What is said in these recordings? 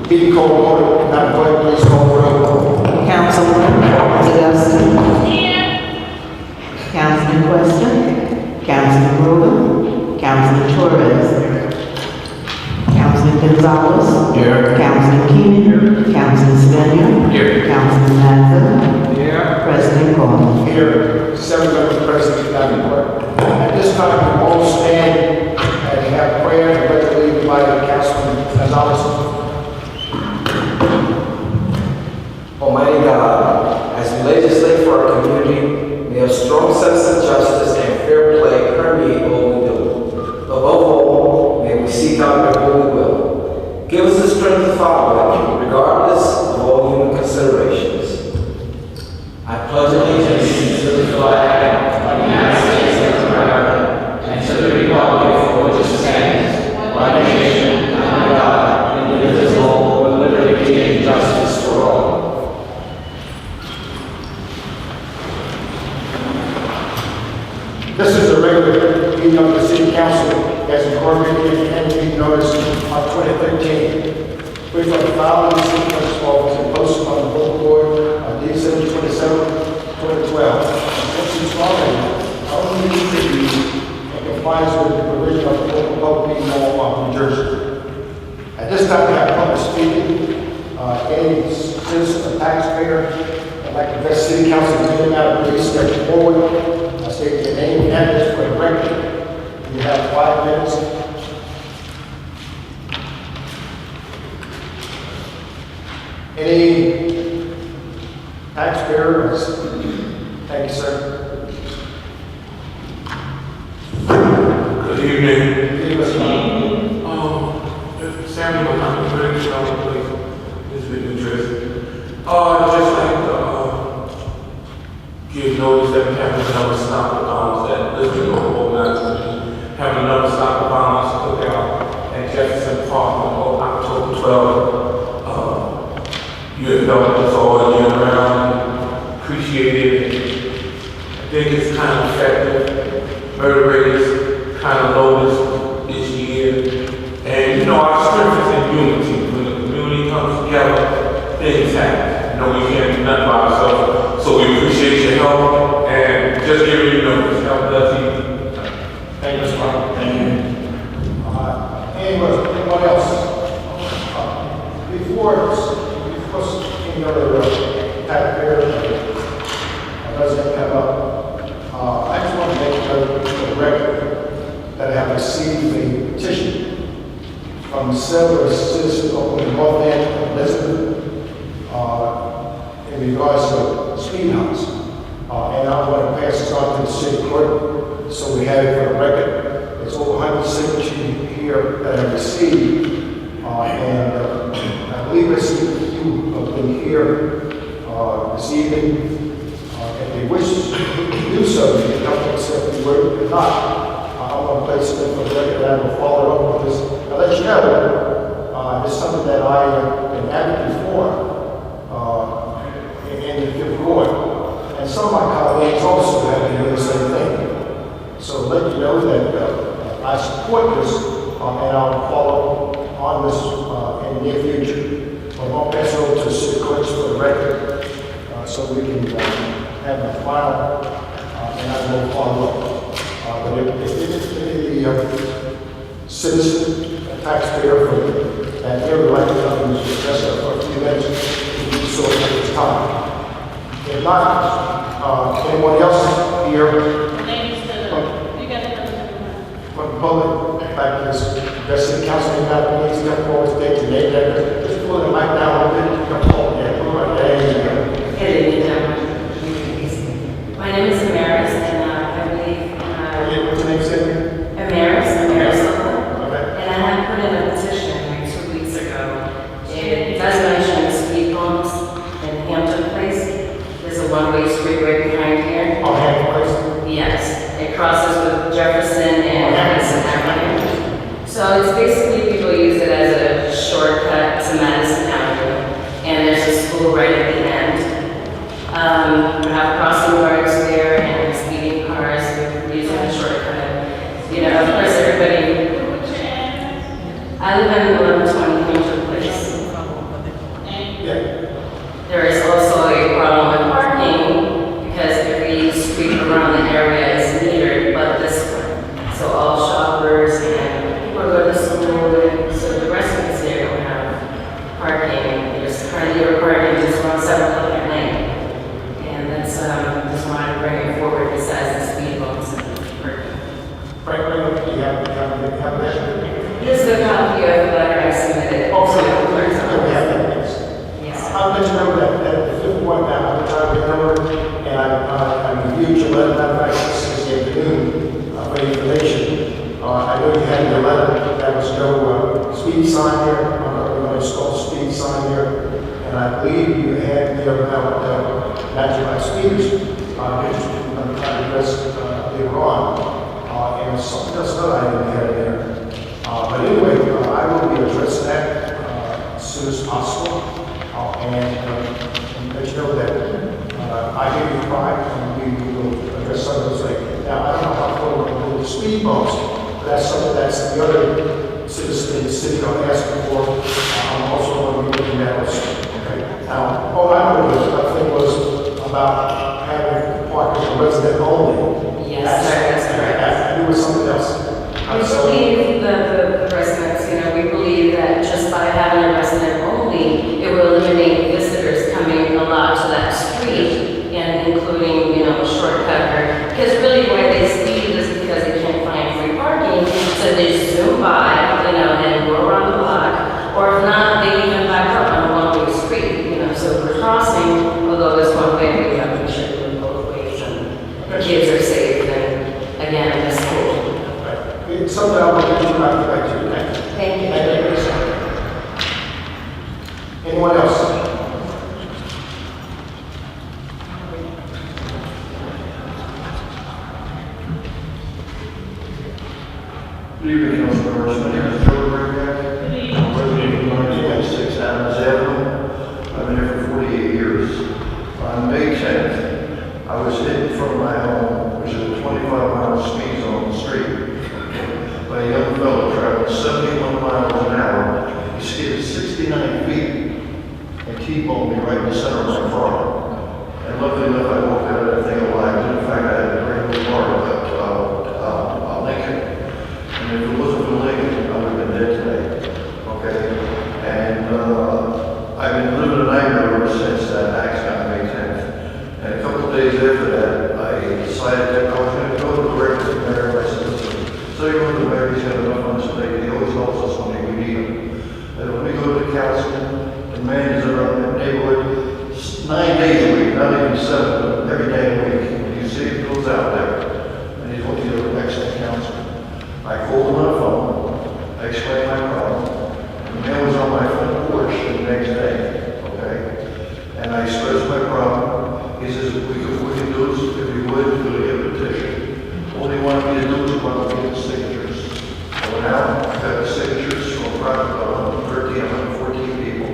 Meeting call to order. Madam Clerk, please call the roll. Councilman Augustine. Here. Councilman Questa. Councilman Rubin. Councilman Torres. Councilman Gonzalez. Here. Councilman Keenan. Councilman Sedan. Here. Councilman Mazza. Here. President Gordon. Here. 7 members present, Madam Clerk. At this time, we all stand and have prayer and pledge allegiance by Councilman Gonzalez. Almighty God, as we legislate for our community, may a strong sense of justice and fair play permeate all we do. Above all, may we seek out your holy will. Give us the strength to follow it, regardless of all human considerations. I pledge allegiance to the flag of the United States of America and to the republic for which it stands, one nation, under God, indivisible, with liberty and justice for all. This is a regular meeting of the City Council as incorporated in the meeting notice of 2013. Which was filed in the City Clerk's office and posted on the bulletin board on December 27, 2012. And since it's already introduced and complies with the provision of the Open Public Meeting Law of New Jersey. At this time, we have public speaking. Any citizen or taxpayer would like to address City Council meeting out of Lease, step forward. State your name and address for the record. You have 5 minutes. Any taxpayers? Thank you, sir. Good evening. Good evening. Samuel, I'm very sure I'm going to this been interesting. Just like give notice that we have another stop of violence that Lisbon organized. Having another stop of violence cookout at Jefferson Park on October 12th. You have felt this all year round. Appreciate it. I think it's kind of effective. Murder rate is kind of low this year. And you know, our strength is in unity. When the community comes together, things happen. You know, we can't do nothing by ourselves. So we appreciate your help and just giving you notice. Help does easy. Thank you, Mr. Martin. Thank you. Anyone else? Before any other taxpayer doesn't come up, I just want to make note for the record that I have received a petition from several citizens on the north end of Elizabeth in regards to speed humps. And I want to pass this on to the city clerk so we have it for the record. It's over 100 signatures here that I received. I believe I see a few of them here this evening. If they wish to do so, they can help accept the word. If not, I want to place them for the record and I will follow up with this. I'll let you know, it's something that I have been advocating for in the fifth ward. And some of my colleagues also have been doing the same thing. So let you know that I support this and I'll follow on this in the near future. But I'll pass it over to the city clerks for the record so we can have a final and I will follow up. But if any citizen, taxpayer from that area would like to come and address us for a few minutes, we can do so at this time. If not, anyone else here from the public, back to this city council, please come forward, state your name, just pull the mic down a little bit, come forward, My name is Amaris, and I believe. What's your name, Sam? Amaris. Okay. And I had put in a petition like 2 weeks ago. It does mention speed bumps in Hampton Place. There's a one-way street right behind here. Oh, Hampton Place? Yes, it crosses with Jefferson and Madison Avenue. So it's basically people use it as a shortcut to Madison Avenue, and there's a school right at the end. We have crossing guards there and speeding cars using the shortcut. You know, of course, everybody. I live in 1120 Hampton Place. Okay. to the clerk's Yeah, we have that, yes. Yes. I'll let you know that the fifth one, I'm trying to remember, and I reviewed your letter, matter of fact, this afternoon, for information. I know you had your letter, that was no speed sign there, we're going to install speed sign there, and I believe you had there about matching my speeders, which I'm going to address later on. And something else that I didn't have there. But anyway, I will be addressing that as soon as possible. And let you know that I gave you pride and we will address some of those things. Now, I don't know how far we're going to do the speed bumps, but that's something that's the other citizens in the city are asking for. I'm also going to be looking at those. Okay. Now, all I know is, I think was about having parking for resident only. Yes, sir, that's correct. I knew it was something else. We believe the residents, we believe that just by having a resident only, it will eliminate visitors coming a lot to that street, and including, a shortcut. Because really why they speed is because they can't find free parking, so they just zoom by, and go around the block, or if not, they even back up on a one-way street, so if we're crossing, although there's one way, we have to make sure we go both ways, and the kids are safe, and again, it's cool. It's something I will get you back to. Thank you. Thank you. Anyone else? Good evening, Council members. My name is Joe Bergbeck. I'm resident of St.and Fourth Avenue. I've been here for 48 years. On May 10th, I was hit in front of my home, which is a 25-mile speed zone on the street, by a young fellow traveling 71 miles an hour. He skidded 69 feet and T-boned me right in the center of my car. And luckily enough, I walked out of that thing alive. In fact, I had a brand new car about Lincoln. And if it wasn't for Lincoln, I would have been dead today. Okay? And I've been living a nightmare ever since that accident on May 10th. And a couple of days after that, I decided that I was going to go to the breakfast with Mayor. I said, listen, so you know the mayor's got enough on this today. He always helps us when we need him. And when we go to the council, the man is around that neighborhood 9 days a week, not even 7, but every day a week. And you see he goes out there, and he's looking at the excellent council. I called him on the phone, I explained my problem, and the man was on my front porch the next day, okay? And I expressed my problem. He says, we can do this, if you would, we'll get a petition. All he wanted me to do was want to get the signatures. So now, I've got the signatures from about 114 people,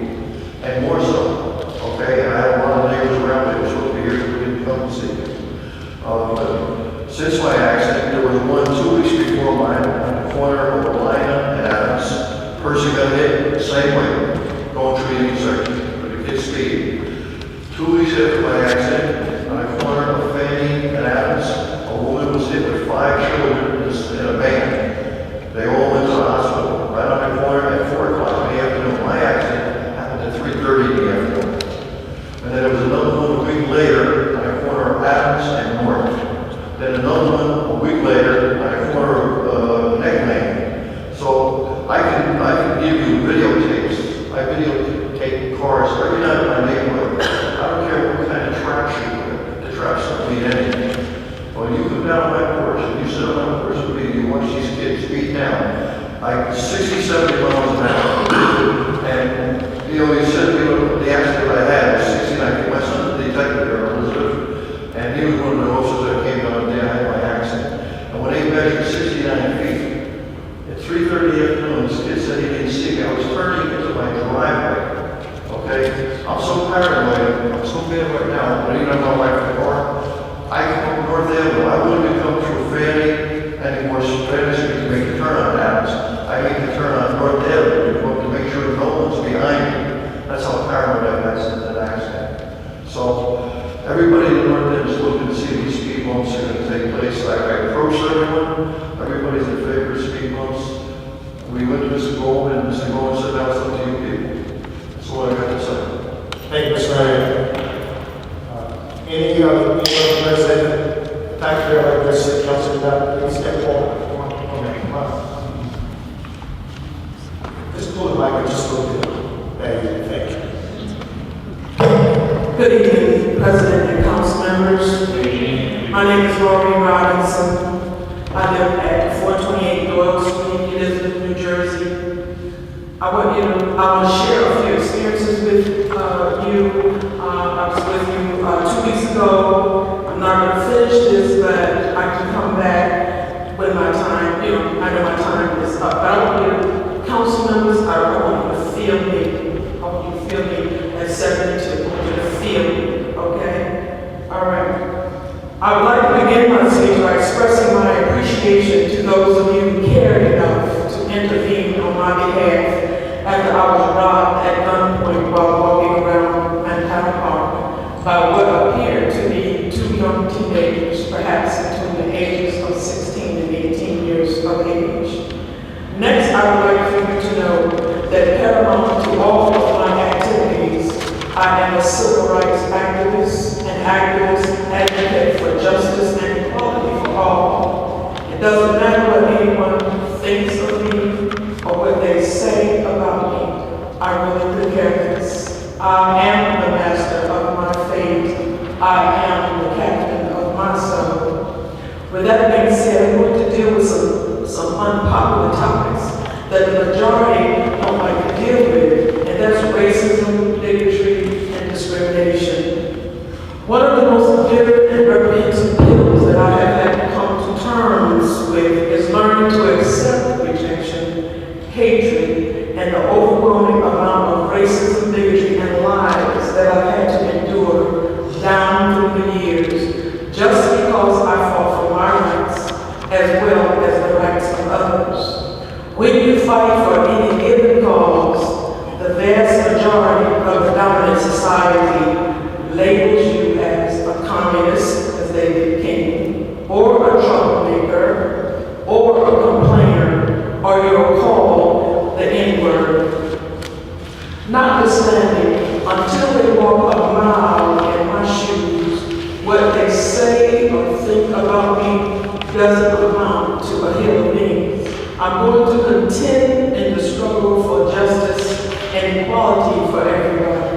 and more so, okay? And I had a lot of neighbors around me who were supposed to be here, who didn't come and see me. Since my accident, there was one 2 weeks before mine on the corner of Lina and Adams. Person got hit, same way, going through the intersection, but it gets speed. 2 weeks after my accident, on the corner of Fanny and Adams, a woman was hit with 5 children in a van. They all went to the hospital, right on the corner at 4 o'clock in the afternoon. My accident happened at 3:30 in the afternoon. And then there was another one a week later on the corner of Adams and North. Then another one a week later on the corner of Neck Lane. So I can give you videotapes. I videotape cars every night in my neighborhood. I don't care what kind of traps you put. The traps don't mean anything. Well, you come down my porch and you sit on my porch with me and you watch these kids beat down like 60, 70 miles an hour. And you said the accident I had was 69 feet. My son's a detective here in Elizabeth, and he was one of the officers that came down and I had my accident. And when they measured 69 feet, at 3:30 in the afternoon, this kid said he didn't see me. I was turning into my driveway. Okay? I'm so paranoid. I'm so bad right now. But even though I'm my car, I come from North Avenue. I wouldn't have come through Fanny anymore. Fanny Street to make the turn on Adams. I make the turn on North Avenue to make sure no one's behind me. That's how paranoid I got since that accident. So everybody in North End is looking to see these speed bumps are going to take place. I approached everyone. Everybody's in favor of speed bumps. We went to Mr. Goldman, and Mr. Goldman said, that's up to you people. That's all I got to say. Thank you, Mr. Mayor. Any other resident, taxpayer like this, Councilor, that please step forward. Come on. Just pull the mic and just look at it. Good evening, President and council members. My name is Maureen Robinson. I live at 428 Doyle Street, Elizabeth, New Jersey. I want to share a few experiences with you. I was with you 2 weeks ago. I'm not going to finish this, but I can come back when my time, I know my time is up. But I want you, council members, I want you to feel me. I want you to feel me at 72. I want you to feel me, okay? All right. I would like to begin my speech by expressing my appreciation to those of you who cared enough to intervene on my behalf after I was robbed at gunpoint while walking around Manhattan Park by what appeared to be 2 young teenagers, perhaps between the ages of 16 and 18 years of age. Next, I would like for you to know that paramount to all of my activities, I am a civil rights activist, an activist advocate for justice and equality for all. It doesn't matter what anyone thinks of me or what they say about me. I really could care less. I am the master of my fate. I am the captain of my soul. With that being said, I'm going to deal with some unpopular topics that the majority don't like to deal with, and that's racism, bigotry, and discrimination. One of the most bitter and reprehensible pills that I have had to come to terms with is learning to accept rejection, hatred, and the overwhelming amount of racism, bigotry, and lies that I've had to endure down through the years, just because I fought for my rights as well as the rights of others. When you fight for any given cause, the vast majority of the dominant society labels you as a communist, as they became, or a troublemaker, or a complainer, or you're called the N-word. Notwithstanding, until they walk a mile in my shoes, what they say or think about me doesn't amount to a hill of beans. I'm going to contend in the struggle for justice and equality for everybody.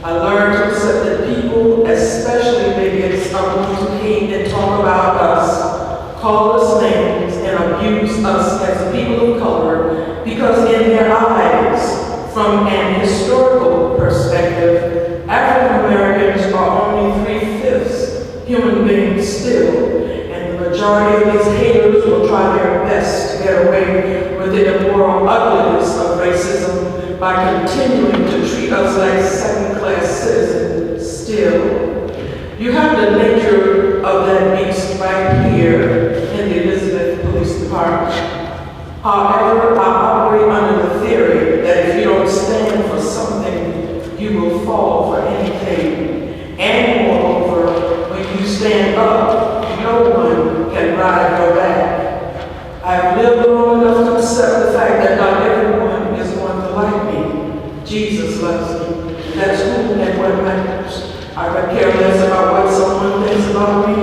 I learned to accept that people, especially bigots, are going to hate and talk about us, call us names, and abuse us as people of color, because in their eyes, from an historical perspective, African Americans are only 3/5 human beings still, and the majority of these haters will try their best to get away with the immoral ugliness of racism by continuing to treat us like second-class citizens still. You have the nature of that beast right here in the Elizabeth Police Department. However, I operate under the theory that if you don't stand for something, you will fall for anything. And moreover, when you stand up, no one can ride your back. I've lived long enough to accept the fact that not everyone is going to like me. Jesus loves me. That's who and what matters. I could care less about what someone thinks about me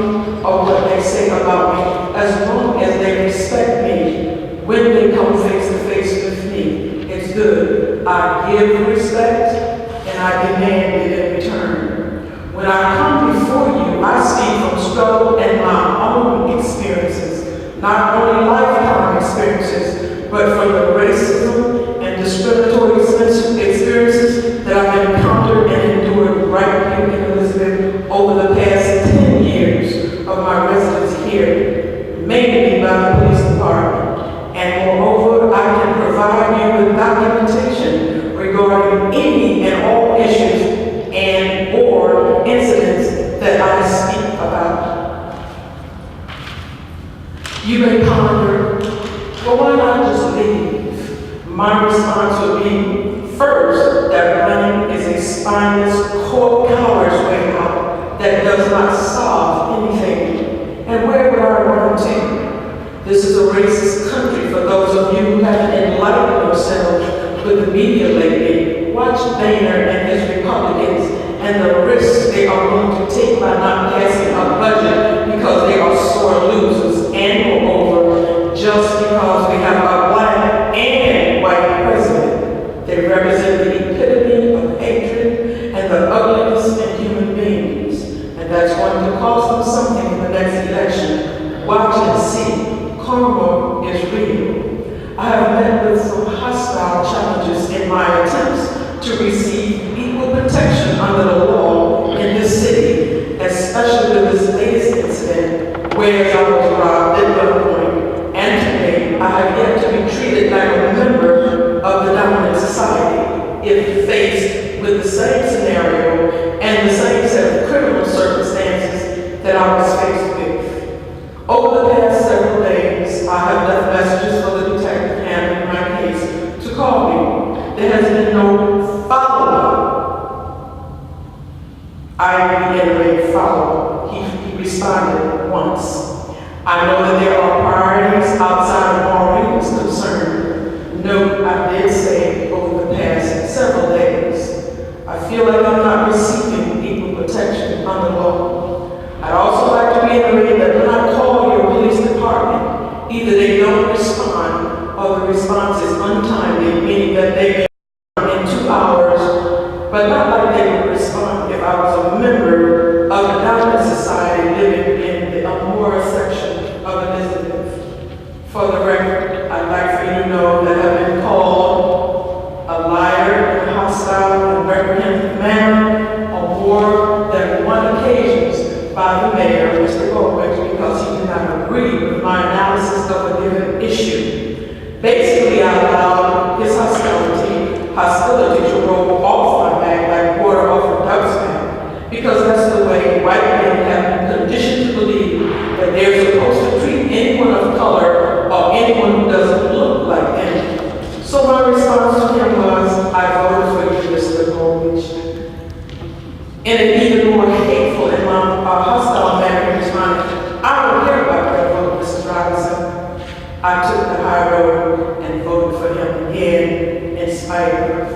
or what they say about me, as long as they respect me when they come face to face with me. It's good. I give respect and I demand it in return. When I come before you, I speak from struggle and my own experiences, not only lifetime experiences, but from the racism and discriminatory experiences that I've encountered and endured right here in Elizabeth over the past 10 years of my residence here, mainly by the police department. And moreover, I can provide you with documentation regarding any and all issues and or incidents that I speak about. You may ponder, well, why not just leave? My response would be, first, that running is a spineless, coward's way out that does not solve anything. And where would I run to? This is a racist country for those of you who haven't enlightened yourselves with the media lately. Watch Boehner and his Republicans and the risks they are going to take by not passing a budget because they are sore losers. And moreover, just because we have a black and white president, they represent the epitome of hatred and the ugliness and if faced with the same scenario and the same set of criminal circumstances that I was faced with. Over the past several days, I have left messages for the detective handling my case to call me. There has been no follow-up. I reiterate follow-up. He responded once. I know that there are priorities outside of Maureen's concern. Note, I did say over the past several days, I feel like I'm not receiving equal protection under law. I'd also like to reiterate that when I call your police department, either they don't respond or the response is untimely, meaning that they may in 2 hours, but not like they would respond if I was a member of the Diamond Society living in the Amora section of Elizabeth. For the record, I'd like for you to know that I've been called a liar in a hostile and reprehensible manner on more than one occasion by the mayor, Mr. Goethals, because he did not agree with my analysis of a given issue. Basically, I allowed his hostility to roll off my back like water off a duck's back, because that's the way white men have been conditioned to believe that they're supposed to treat anyone of color or anyone who doesn't look like them. So my response to him was, I voted for you, Mr. Goethals. In an even more hateful and hostile manner, he responded, I don't care about that vote, Mrs. Robinson. I took the high road and voted for him again, in spite of.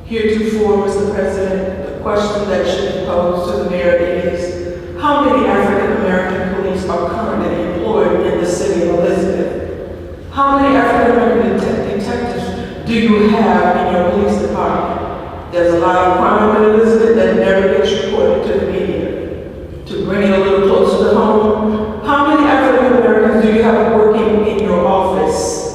Heretofore, Mr. President, the question that should be posed to the mayor is, how many African American police are currently employed in the city of Elizabeth? How many African American detectives do you have in your police department? There's a lot of crime in Elizabeth that never gets reported to the media. To bring it a little closer to home, how many African Americans do you have working in your office?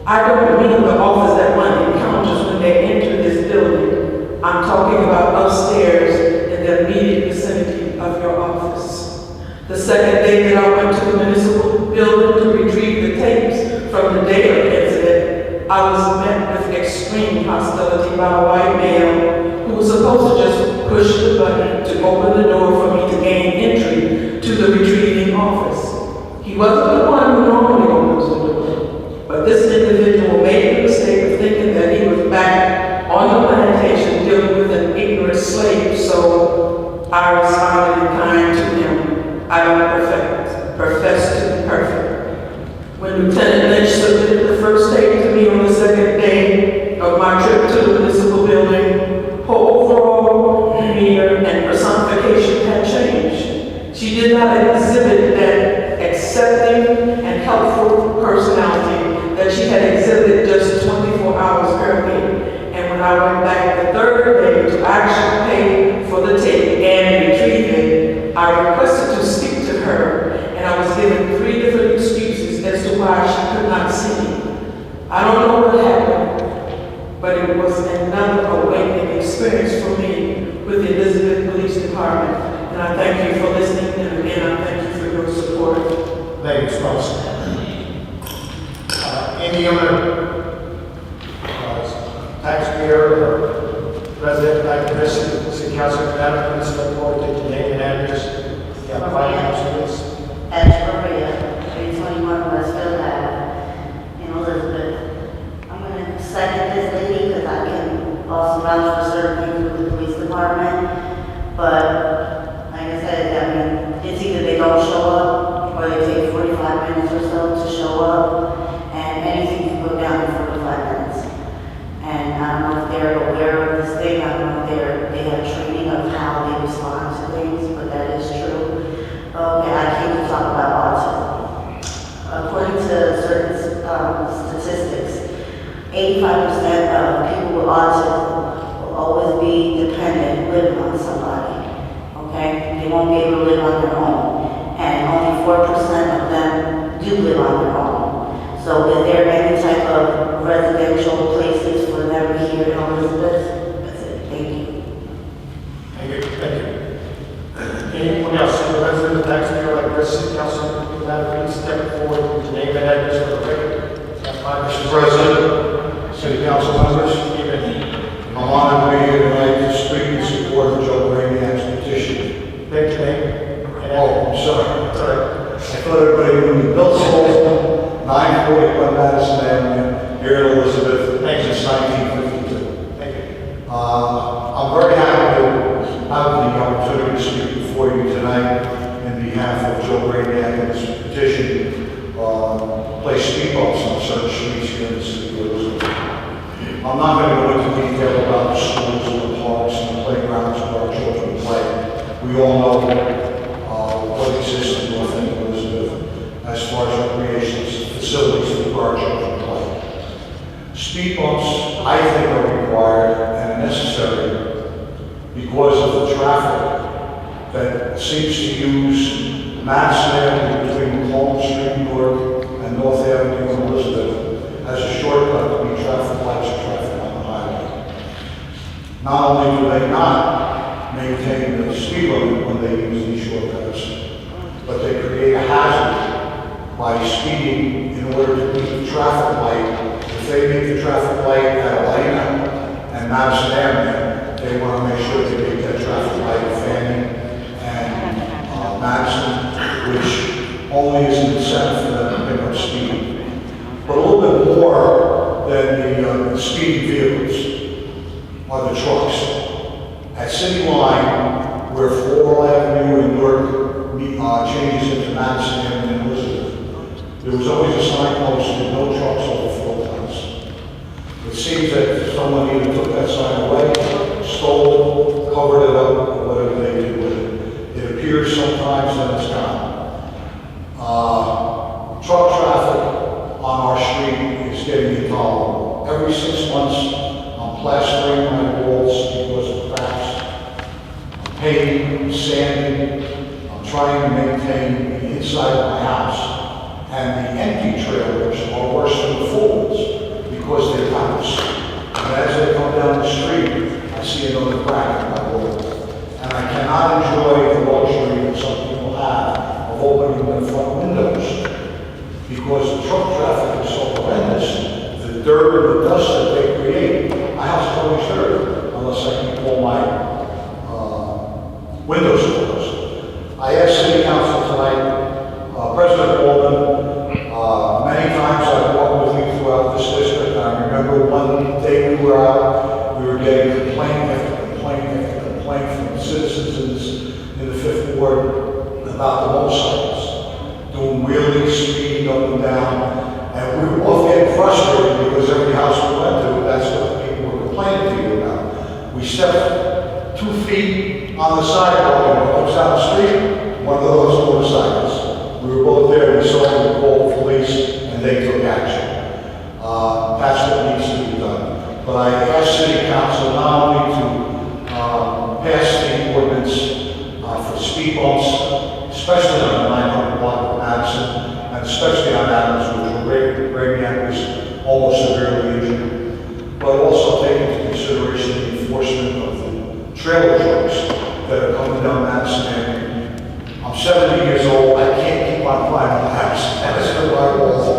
I don't mean the office that one encounters when they enter this building. I'm talking about upstairs in the immediate vicinity of your office. The second day that I went to the municipal building to retrieve the tapes from the day of the incident, I was met with extreme hostility by a white male who was supposed to just push the button to open the door for me to gain entry to the retrieving office. He wasn't the one who normally opens the door, but this individual made the mistake of thinking that he was back on the plantation dealing with an ignorant slave, so I responded in kind to him. I don't profess to be perfect. When Lieutenant Lynch submitted the first tape to me on the second day of my trip to the municipal building, her overall demeanor and personification had changed. She did not exhibit that accepting and helpful personality that she had exhibited just 24 hours earlier. And when I went back the third day to actually pay for the tape and retrieve it, I requested to speak to her, and I was given 3 different excuses as to why she could not see me. I don't know what happened, but it was another awakening experience for me with the Elizabeth Police Department. And I thank you for listening, and again, I thank you for your support. Thank you, Sponsor. Any other taxpayer or resident like this, City Council, Madam, please step forward, take your name and address. You have 5 minutes, please. Maria, 321 Westfield Ave in Elizabeth. I'm going to second this lady because I can also vouch for certain things with the police department. But like I said, I mean, it's either they don't show up or they take 45 minutes or so to show up, and anything can go down in 45 minutes. And I don't know if they're aware of this thing. I don't know if they have training of how they respond to things, but that is true. Okay, I came to talk about autism. According to certain statistics, 85% of people with autism will always be dependent, living on somebody. Okay, they won't be able to live on their own, and only 4% of them do live on their own. So, is there any type of residential places for them here in Elizabeth? That's it. Thank you. Thank you. Thank you. Anyone else, any resident taxpayer like this, City Council, Madam, please step forward with your name and address for the record. Mr. President, City Council members, Even I'm honored to be here tonight to speak in support of Joe Brainiac's petition. Thank you, Mayor. Oh, I'm sorry. Sorry. I thought everybody knew me. Bill Sullivan, 941 Madison Avenue, here in Elizabeth, since 1952. Thank you. I'm very happy to have the opportunity to speak before you tonight in behalf of Joe Brainiac and his petition, place speed bumps on certain streets here in the city of Elizabeth. I'm not going to go into detail about the schools and the parks and the playgrounds where our children play. We all know what exists in North End Elizabeth as far as recreation facilities for our children play. Speed bumps, I think, are required and necessary because of the traffic that seems to use Madison Avenue between Holmes Street, Newark, and North Avenue in Elizabeth as a shortcut to meet traffic lights and traffic on the highway. Not only do they not maintain the speed limit when they use these shortcuts, but they create a hazard by speeding in order to meet the traffic light. If they meet the traffic light at Elena and Madison Avenue, they want to make sure they meet that traffic light at Fanning and Madison, which only is an incentive for them to pick up speed. But a little bit more than the speeding vehicles are the trucks. At City Line, where Floral Avenue and Newark changes into Madison Avenue and Elizabeth, there was always a sign posted, no trucks over 4 tons. It seems that someone either took that sign away, stole it, covered it up, or whatever they did with it. It appears sometimes that it's gone. Truck traffic on our street is getting intolerable. Every 6 months, I'm plastering my walls because of cracks. I'm painting, sanding. I'm trying to maintain the inside of my house. And the empty trailers are worse than the full ones because they're house. And as they come down the street, I see another crack in my wall. And I cannot enjoy the luxury that some people have of opening their front windows because the truck traffic is so horrendous. The dirt and the dust that they create, my house is always dirty unless I keep all my windows closed. I asked City Council tonight, President Baldwin, many times I've walked with you throughout this district. I remember one day we were out, we were getting complaint after complaint after complaint from citizens in the 5th Ward about the motorcycles, doing wheelies, speeding up and down. And we were both getting frustrated because every house we went to, that's what the people were complaining to you about. We stepped 2 feet on the sidewalk and it comes down the street, one of those motorcycles. We were both there, we saw them call the police, and they took action. That's what needs to be done. But I asked City Council not only to pass the ordinance for speed bumps, especially on the 900 block of Madison, and especially on Adams, which Brainiac was almost severely injured, but also take into consideration the enforcement of the trailer trucks that are coming down Madison Avenue. I'm 70 years old, I can't keep on climbing the house. That's where my walls go.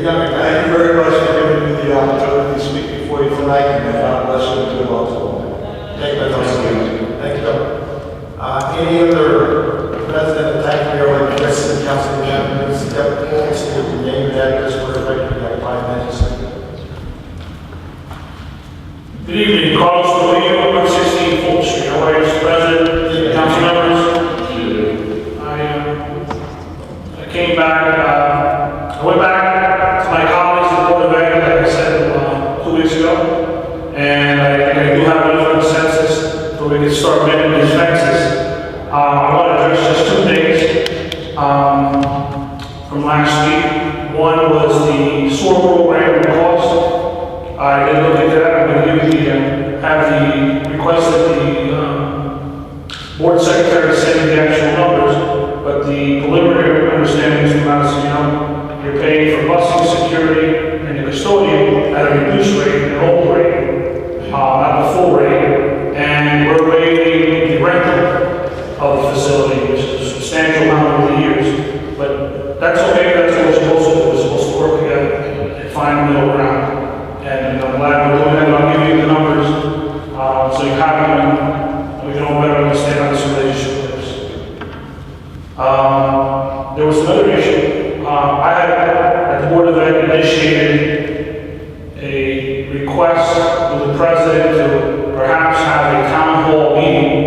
Thank you very much for giving me the opportunity to speak before you tonight, and God bless you and good luck to all. Thank you. Thank you. Any other resident of taxpayer or resident council members, please state your name and address for the record. You have 5 minutes. Good evening, Carlos Rodriguez, 116 Fourth Street. How are you, Mr. President, council members? I came back, I went back to my colleagues in the Board of Ed, like I said 2 weeks ago, and I do have enough consensus so we can start making these fences. I want to address just 2 things from last week. One was the SOAR program cost. I did look into that. I'm going to have the request that the board secretary send me the actual numbers, but the preliminary understanding is from Madison, you're paying for busing, security, and the custodian at a reduced rate, an old rate, not the full rate, and we're waiving the rental of the facility, which is a substantial amount over the years. But that's okay, that's what we're supposed to do. We're supposed to work together and find a middle ground. And I'm glad we're doing that. I'll give you the a request with the president to perhaps have a town hall meeting,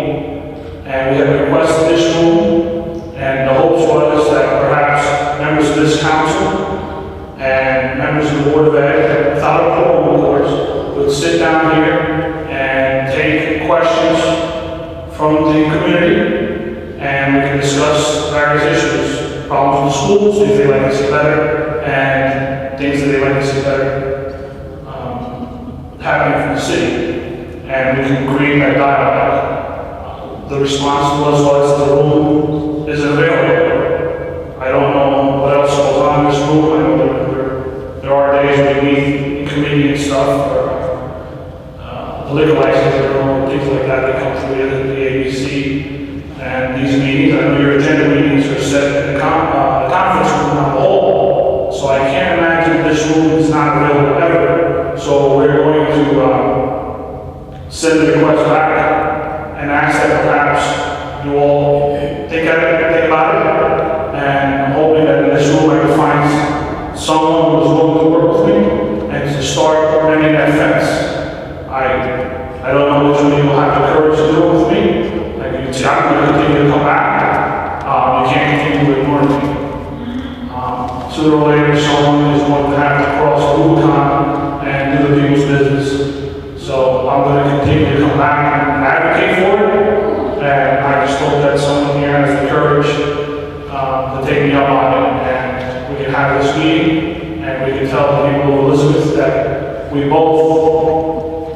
and we have requested this room, and the hopes was that perhaps members of this council and members of the Board of Ed, without a quorum, of course, would sit down here and take questions from the community, and we can discuss various issues, problems with schools, if they like to see better, and things that they like to see better happening from the city, and we can create that dialogue. The response was the room isn't available. I don't know what else goes on in this room. I know there are days we meet in committee and stuff, or liquor license, or things like that that come through the ABC. And these meetings, I know your agenda meetings are set in the conference room on the hall. So I can't imagine this room is not available ever. So we're going to send the request back and ask that perhaps you all think about it. And I'm hoping that in this room I can find someone who's willing to work with me and to start mending that fence. I don't know which one of you will have the courage to do it with me. Like you can see, I'm going to continue to come back. You can't continue to ignore me. Sooner or later, someone is going to have to cross Rubicon and do the people's business. So I'm going to continue to come back and advocate for it. And I just hope that someone here has the courage to take me up on it. And we can have this meeting and we can tell the people of Elizabeth that we both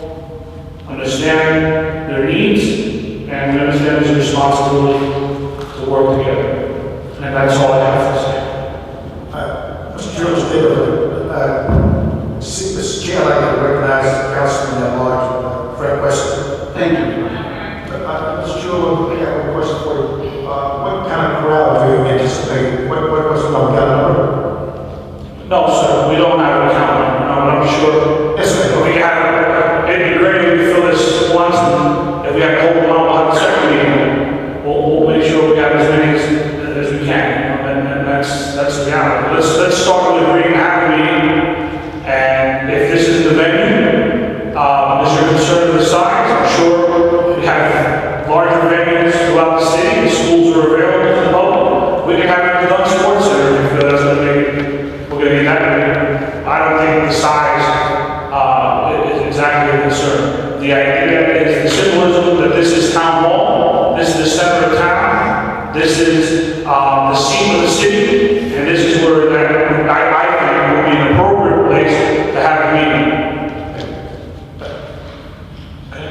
understand their needs and we understand there's a responsibility to work together. And that's all I have to say. Mr. George Mr. Chair, I'd like to recognize Councilman at Large, Frank West. Thank you. Mr. Chairman, I have a question for you. What kind of crowd do you anticipate? What was the number? No, sir, we don't have a count. I'm sure. Yes, sir. We have, it'd be great if we fill this once, and if we have a whole number of the second meeting, we'll make sure we have as many as we can. And that's the reality. Let's start with agreeing to have a meeting, and if this is the venue, is your concern with the size? I'm sure we have larger venues throughout the city. The schools are available to the public. We can have it at the Dunn Sports Center if that's what we're going to get that way. I don't think the size is exactly a concern. The idea is the symbolism that this is town hall, this is the center of town, this is the seat of the city, and this is where that I think would be an appropriate place to have a meeting. Okay?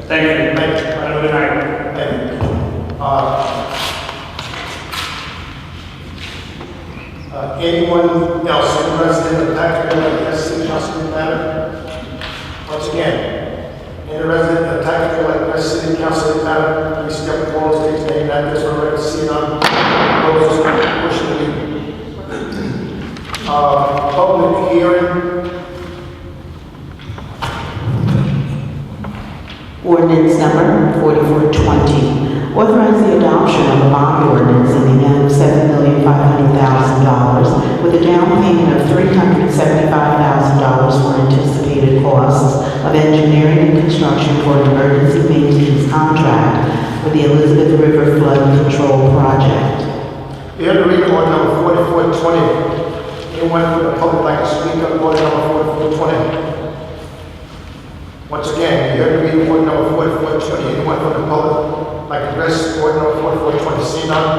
Thank you. Have a good night. Thank you. Anyone else interested in the taxpayer like this city council matter? Once again, any resident of taxpayer like this city council matter, please step forward, state your name, address, or record seat on. Those push the meeting. Public hearing. Ordinance number 4420. Authorize the adoption of a bond ordinance in the amount of $7,500,000 with a down payment of $375,000 for anticipated costs of engineering and construction for an emergency maintenance contract for the Elizabeth River Flood Control Project. Here to read order number 4420. Anyone from the public like to speak on order number 4420? Once again, you heard me order number 4420. Anyone from the public like to address order number 4420? See none?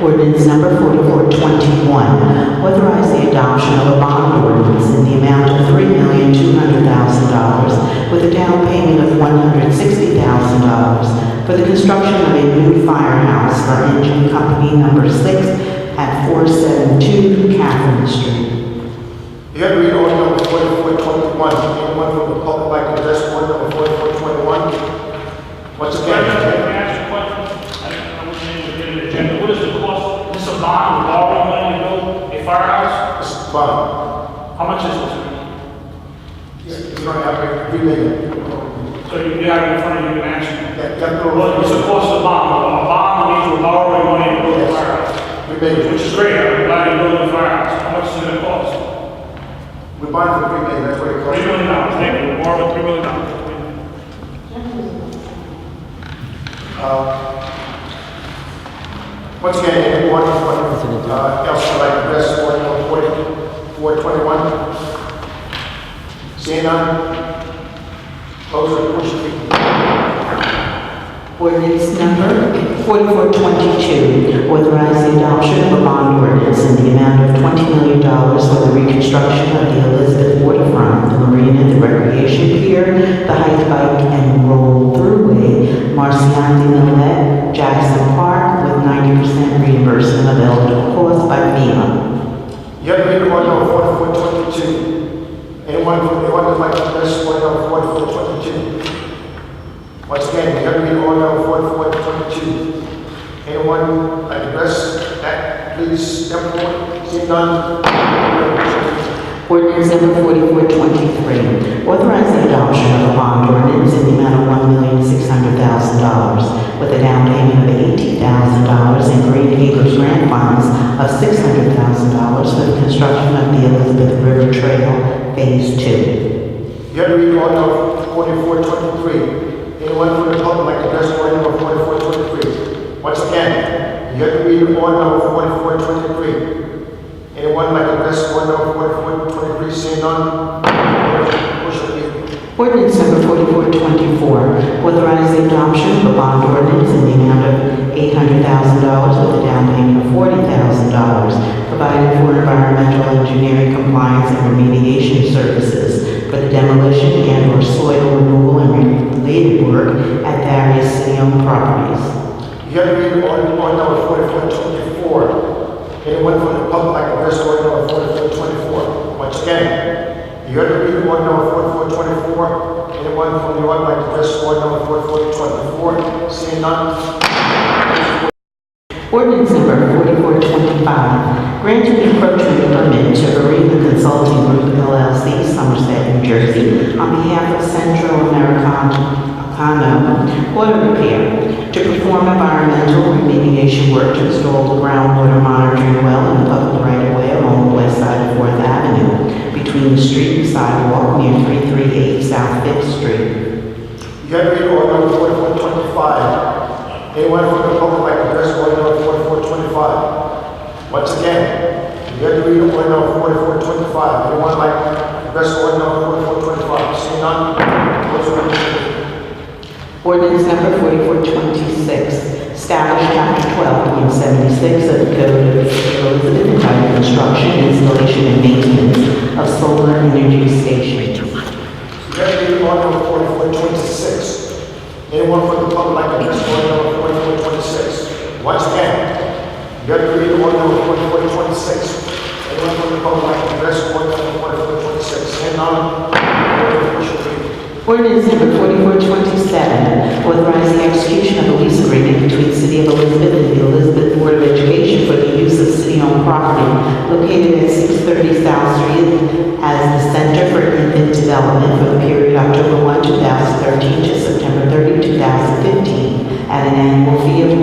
Ordinance number 4421. Authorize the adoption of a bond ordinance in the amount of $3,200,000 with a down payment of $160,000 for the construction of a new firehouse for engine company number 6 at 472 Catherine Street. You have to read order number 4421. Anyone from the public like to address order number 4421? Once again, Can I ask a question? I wasn't able to get an agenda. What is the cost? Is this a bond, borrowing money to build a firehouse? this is bond. How much is this? You don't have to read it. So you have it in front of you, you can answer. Yeah, you have to What is the cost of the bond? A bond means we're borrowing money to build a firehouse, read it. which is great. I'm glad you're building a firehouse. How much is it going to cost? We bond for $3 million, that's what it costs. $3 million, thank you, more than $3 million. Once again, anyone else would like to address Ordinance 4421? Seeing none? Close the portion. Ordinance number 4422, authorize the adoption of a bond ordinance in the amount of $20 million for the reconstruction of the Elizabeth waterfront, the marina, the recreation pier, the hike, bike, and roll throughway, Marcion de Millet, Jackson Park, with 90% reimbursement of eligible costs by FEMA. You have to read Ordinance 4422. Anyone would like to address Ordinance 4422? Once again, you have to read Ordinance 4422. Anyone like to address that, please step forward. Seeing none? Ordinance number 4423, authorize the adoption of a bond ordinance in the amount of $1,600,000 with a down payment of $80,000 and Green Acres grant funds of $600,000 for the construction of the Elizabeth River Trail Phase 2. You have to read Ordinance 4423. Anyone from the public like to address Ordinance 4423? Once again, you have to read Ordinance 4423. Anyone like to address Ordinance 4423? Seeing none? Ordinance number 4424, authorize the adoption of a bond ordinance in the amount of $800,000 with a down payment of $40,000, providing for environmental engineering compliance and remediation services for the demolition and/or soil removal and related work at various city-owned properties. You have to read Ordinance 4424. Anyone from the public like to address Ordinance 4424? Once again, you have to read Ordinance 4424. Anyone from the audience like to address Ordinance 4424? Seeing none? Ordinance number 4425, granting encroachment permit to Arena Consulting Group LLC, Somerset, New Jersey, on behalf of Central Americano Auto Repair to perform environmental remediation work to install the groundwater monitoring well in the public right-of-way along the west side of 4th Avenue, between the street and sidewalk near 338 South 5th Street. You have to read Ordinance 4425. Anyone from the public like to address Ordinance 4425? Once again, you have to read Ordinance 4425. Anyone like to address Ordinance 4425? Seeing none? Close the portion. Ordinance number 4426, establish chapter 12.76 of the Code of the City of Elizabeth entitled Construction, Installation, and Maintenance of Solar Energy Stations. You have to read Ordinance 4426. Anyone from the public like to address Ordinance 4426? Once again, you have to read Ordinance 4426. Anyone from the public like to address Ordinance 4426? Seeing none? Ordinance number 4427, authorize the execution of a lease agreement between the City of Elizabeth and the Elizabeth Board of Education for the use of city-owned property located at 630 South Street as the Center for Infant Development for the period October 1, 2013 to September 30, 2015, at an annual fee of $1.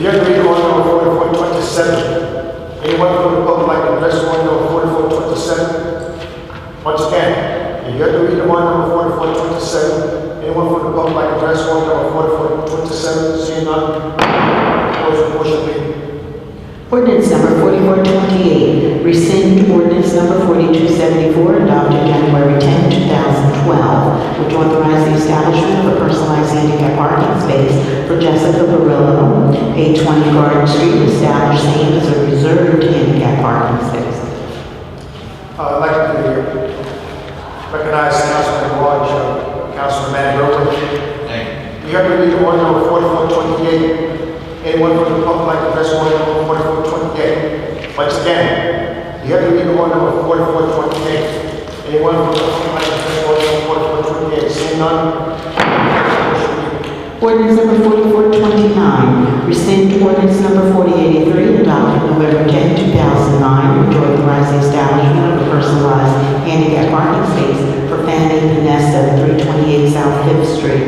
You have to read Ordinance 4427. Anyone from the public like to address Ordinance 4427? Once again, you have to read Ordinance 4427. Anyone from the public like to address Ordinance 4427? Seeing none? Close the portion, please. Ordinance number 4428, rescind ordinance number 4274, adopted January 10, 2012, which authorized the establishment of a personalized handicap parking space for Jessica Barillo, 820 Garden Street, established same as a reserved handicap parking space. I'd like to recognize Councilman Lodge, Councilman Mann-Grover. You have to read Ordinance 4428. Anyone from the public like to address Ordinance 4428? Once again, you have to read Ordinance 4428. Anyone from the public like to address Ordinance 4428? Seeing none? Ordinance number 4429, rescind ordinance number 4083, adopted November 10, 2009, which authorized the establishment of a personalized handicap parking space for Fanny Pinesta, 328 South 5th Street.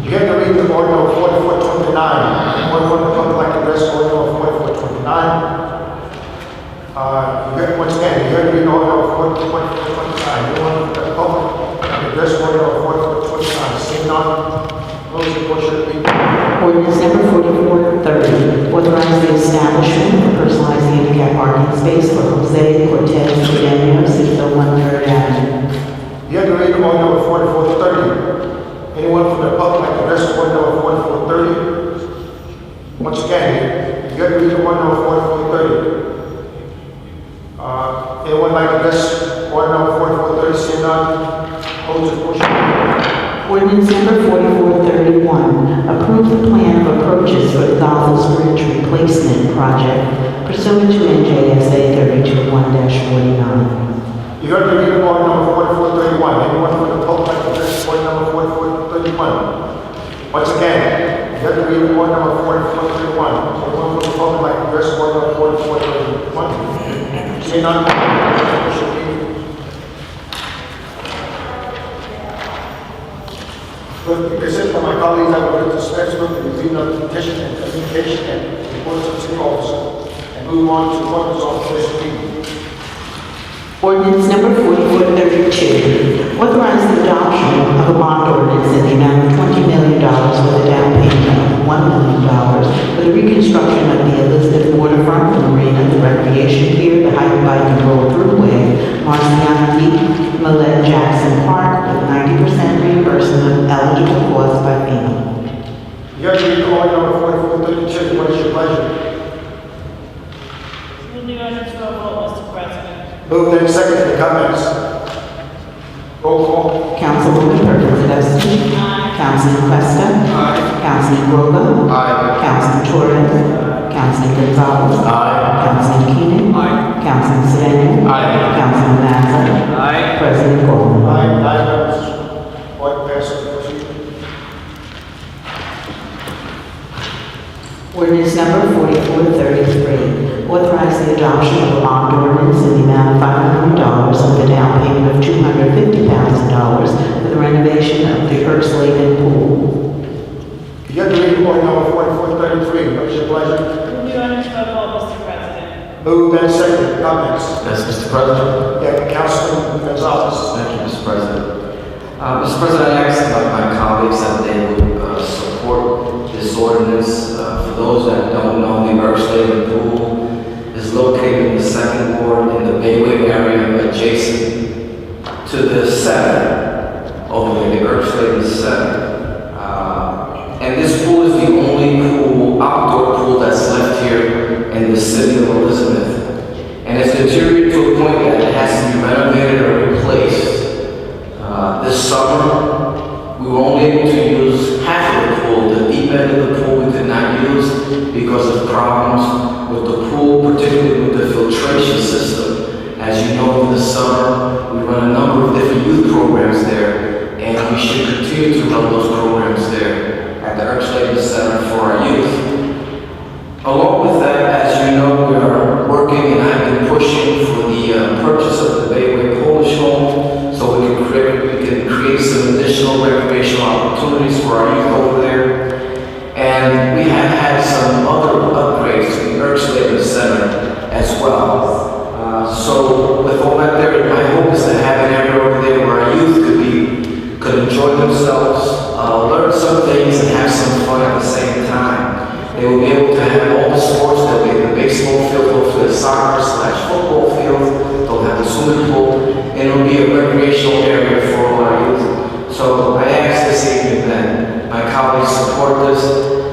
You have to read the Ordinance 4429. Anyone from the public like to address Ordinance 4429? Once again, you heard me know about 40 anyone from the public, address order of 40 seeing none, close the portion of the meeting. Ordinance number 4430, authorize the establishment of a personalized handicap parking space for Jose Cortez Pedeno, 601 3rd Avenue. You have to read order number 4430. Anyone from the public like to address order number 4430? Once again, you have to read order number 4430. Anyone like to address order number 4430? Seeing none, close the portion. Ordinance number 4431, approve the plan of approaches for the Goethals Bridge replacement project pursuant to NJSA 321-49. You heard the reading of order number 4431. Anyone from the public like to address order number 4431? Once again, you heard the reading of order number 4431. Anyone from the public like to address order number 4431? Seeing none, consent from my colleagues, I will dispense with the reading of the petition and communication and reports of city officer and move on to orders on first reading. Ordinance number 4432, authorize the adoption of a bond ordinance in the amount of $20 million with a down payment of $1 million for the reconstruction of the Elizabeth Waterfront, the Marina, the Recreation Pier, the Hike, Bike, and Roll Throughway, Marciano, Millette Jackson Park, with 90% reimbursement of eligible costs by FEMA. You have to read order number 4432. What is your pleasure? Move the ordinance to a vote, Mr. President. Moved and seconded. Comments? Roll call. Councilwoman Perkins Dusty. Councilman Questa. Councilman Groga. Councilman Torres. Councilman Gonzalez. Councilman Keenan. Councilman Sedan. Councilman Mazza. President Coleman. Nine members. Order passes. Proceed. Ordinance number 4433, authorize the adoption of a bond ordinance in the amount of $5 million with a down payment of $250,000 for the renovation of the Erskine Pool. You have to read order number 4433. What is your pleasure? Move the ordinance to a vote, Mr. President. Moved and seconded. Comments? Yes, Mr. President. Yeah, Councilman Gonzalez. Thank you, Mr. President. Mr. President, I asked my colleagues that they would support this ordinance. For those that don't know, the Erskine Pool is located in the second ward in the Bayway area adjacent to the center, over there, the Erskine Center. And this pool is the only pool, outdoor pool that's left here in the city of Elizabeth. And it's deteriorated to a point that it has to be renovated or replaced. This summer, we were only able to use half of the pool. The deep end of the pool we could not use because of problems with the pool, particularly with the filtration system. As you know, in the summer, we run a number of different youth programs there, and we should continue to run those programs there at the Erskine Center for our youth. Along with that, as you know, we are working and I've been pushing for the purchase of the Bayway Polish Home, so we can create some additional recreational opportunities for our youth over there. And we have had some other upgrades to the Erskine Center as well. So with all that there, my hope is to have an area over there where our youth could enjoy themselves, learn some things and have some fun at the same time. They will be able to have all the sports. They'll be the baseball field, hopefully the soccer/football field. They'll have the swimming pool, and it'll be a recreational area for all our youth. So I ask this evening that my colleagues support this.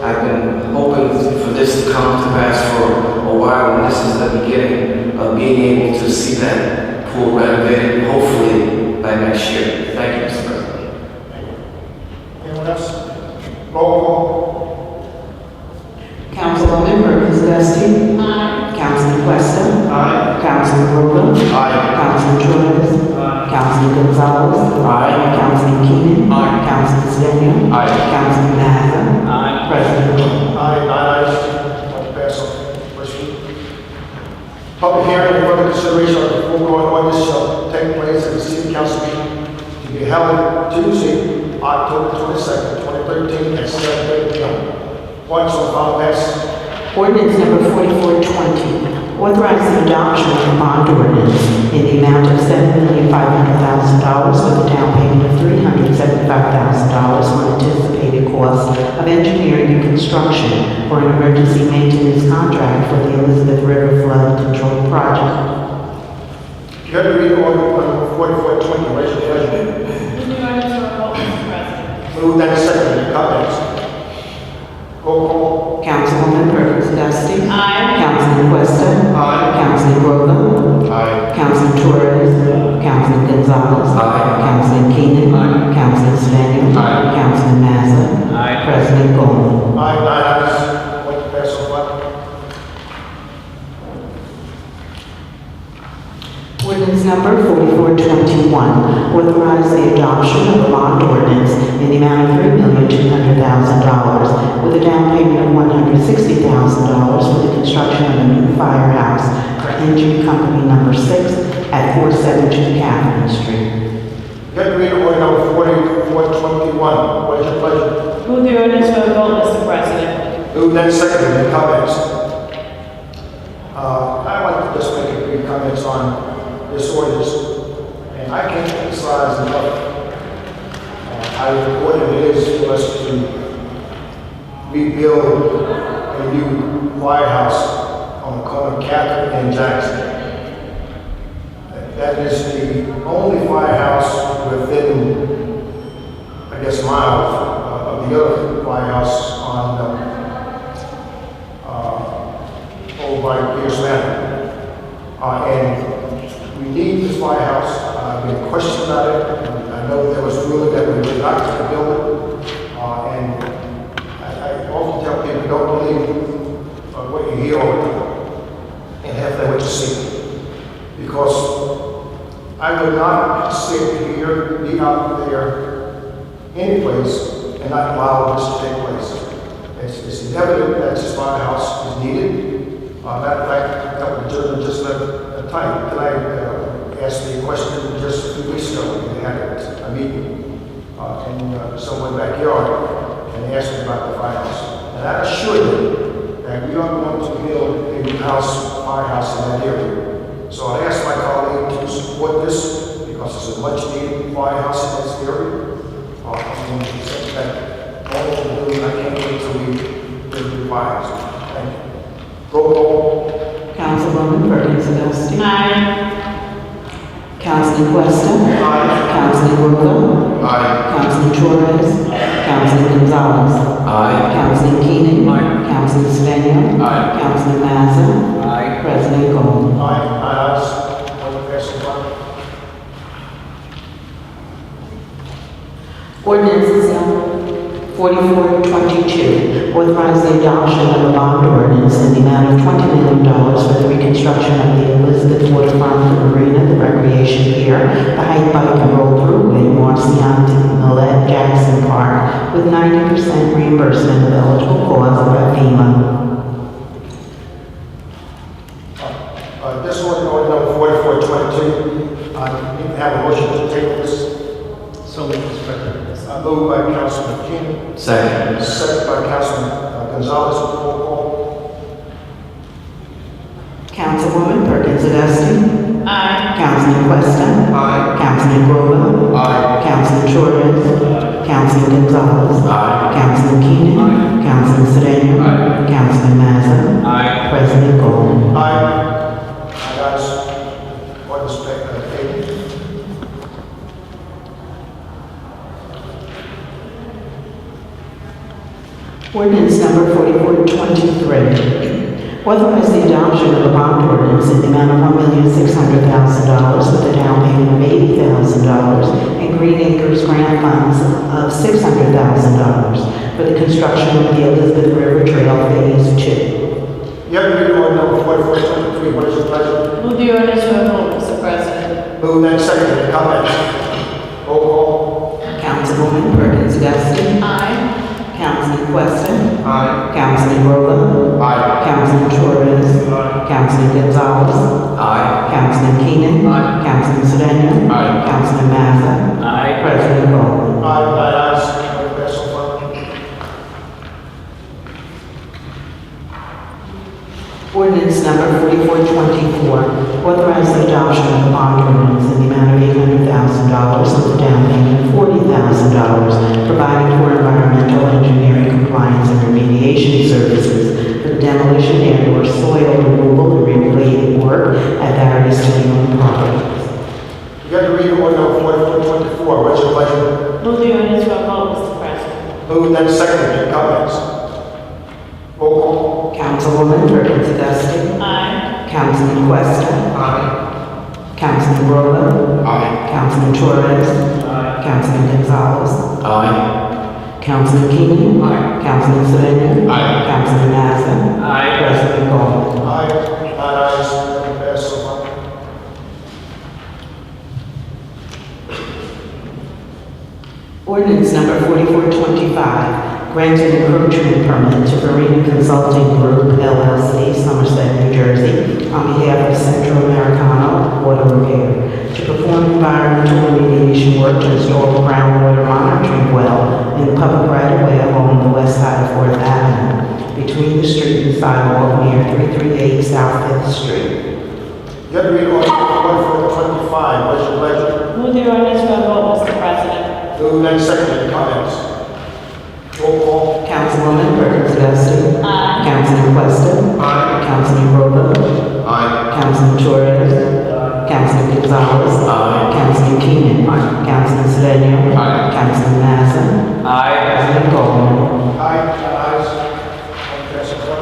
I've been hoping for this to come to pass for a while, and this is the beginning of being able to see that pool renovated, hopefully by next year. Thank you, Mr. President. Anyone else? Roll call. Councilwoman Perkins Dusty. Councilman Questa. Councilman Groga. Councilman Torres. Councilman Gonzalez. Councilman Keenan. Councilman Sedan. Councilman Mazza. President Coleman. Nine ayes. Order passes. Proceed. Public hearing and further consideration of the foregoing ordinance shall take place at the city council meeting to be held Tuesday, October 22nd, 2013 at 7:30 p.m. Once on file pass. Ordinance number 4420, Authorize the adoption of a bond ordinance in the amount of $7,500,000 with a down payment of $375,000 on anticipated costs of engineering and construction for an emergency maintenance contract for the Elizabeth River Flood Control Project. You have to read order number 4420, raise your pleasure. Move the ordinance to a vote, Mr. President. Moved and seconded, comments? Roll call. Councilwoman Perkins Dusting. Aye. Councilman Questa. Aye. Councilman Grover. Aye. Councilman Torres. Councilman Gonzalez. Aye. Councilman Keenan. Aye. Councilman Sedan. Aye. Councilman Mazza. Aye. President Gollman. Aye, 9 ayes, one to pass on what? Ordinance number 4421, authorize the adoption of a bond ordinance in the amount of $3,200,000 with a down payment of $160,000 for the construction of a new firehouse for Engine Company number 6 at 472 Catherine Street. You have to read order number 4421, raise your pleasure. Move the ordinance to a vote, Mr. President. Moved and seconded, comments? I'd like to just make a few comments on this ordinance, and I can't emphasize enough how important it is for us to rebuild a new firehouse on the corner of Catherine and Jackson. That is the only firehouse within, I guess, miles of the other firehouse on over by Pierce Manor. And we need this firehouse. I've been questioned about it. I know there was rumor that we were not going to build it. And I often tell people, don't believe what you hear all the time and have that what you see. Because I would not sit here, be out there, any place, and not allow this to take place. It's evident that this firehouse is needed. Matter of fact, a couple of gentlemen just left tonight asked me a question just a few weeks ago. We had a meeting in someone's backyard, and they asked me about the firehouse. And I assured them that we are going to build a new firehouse in that area. So I asked my colleague to support this because it's a much needed firehouse in this area. And something that all of them do, I can't wait till we build the firehouse. Thank you. Roll call. Councilwoman Perkins Dusting. Aye. Councilman Questa. Aye. Councilman Grover. Aye. Councilman Torres. Councilman Gonzalez. Aye. Councilman Keenan. Aye. Councilman Sedan. Aye. Councilman Mazza. Aye. President Gollman. Aye, 9 ayes, one to pass on what? Ordinance number 4422, authorize the adoption of a bond ordinance in the amount of $20 million for the reconstruction of the Elizabeth Waterfront Marina, the recreation pier, the hike, bike, and roll throughway, Marcion, Millet, Jackson Park, with 90% reimbursement of eligible costs by FEMA. This order number 4422, I need to have a motion to table this. So moved, Mr. President. Moved by Councilman Keenan, Second. second by Councilman Gonzalez. Roll call. Councilwoman Perkins Dusting. Aye. Councilman Questa. Aye. Councilman Grover. Aye. Councilman Torres. Councilman Gonzalez. Aye. Councilman Keenan. Councilman Sedan. Aye. Councilman Mazza. Aye. President Gollman. Aye. Aye, ayes. Ordinance tabled. Ordinance number 4423. Authorize the adoption of a bond ordinance in the amount of $1,600,000 with a down payment of $80,000 and Green Acres grant funds of $600,000 for the construction of the Elizabeth River Trail Phase 2. You have to read order number 4423. What is your pleasure? Move the ordinance to a vote, Mr. President. Moved and seconded. Comments? Roll call. Councilwoman Perkins Dusting. Aye. Councilman Questa. Aye. Councilman Grover. Aye. Councilman Torres. Councilman Gonzalez. Aye. Councilman Keenan. Aye. Councilman Sedan. Aye. Councilman Mazza. Aye. President Gollman. Aye, ayes. One to pass on what? Ordinance number 4424. Authorize the adoption of a bond ordinance in the amount of $800,000 with a down payment of $40,000, providing for environmental engineering compliance and remediation services for the demolition and/or soil removal and related work at various city-owned properties. You got to read order number 4424. What's your pleasure? Move the ordinance for a vote, Mr. President. Moved and seconded. Any comments? Roll call. Councilwoman Perkins Dusting. Aye. Councilman Questa. Aye. Councilman Rowland. Aye. Councilman Torres. Aye. Councilman Gonzalez. Aye. Councilman Keenan. Aye. Councilman Sedan. Aye. Councilman Mazza. Aye. President Ball. Aye. Nine ayes. Motion passes so far. Ordinance number 4425, granting encroachment permit to Marina Consulting Group LLC, Somerset, New Jersey, on behalf of Central Americano Water Repair, to perform environmental remediation work to install a groundwater monitoring well in the public right-of-way along the west side of 4th Avenue, between the street and sidewalk near 338 South 5th Street. You got to read order number 4425. What's your pleasure? Move the ordinance for a vote, Mr. President. Moved and seconded. Any comments? Roll call. Councilwoman Perkins Dusting. Aye. Councilman Questa. Aye. Councilman Rowland. Aye. Councilman Torres. Councilman Gonzalez. Aye. Councilman Keenan. Councilman Sedan. Aye. Councilman Mazza. Aye. President Goldman. Aye. Nine ayes. Motion passes so far.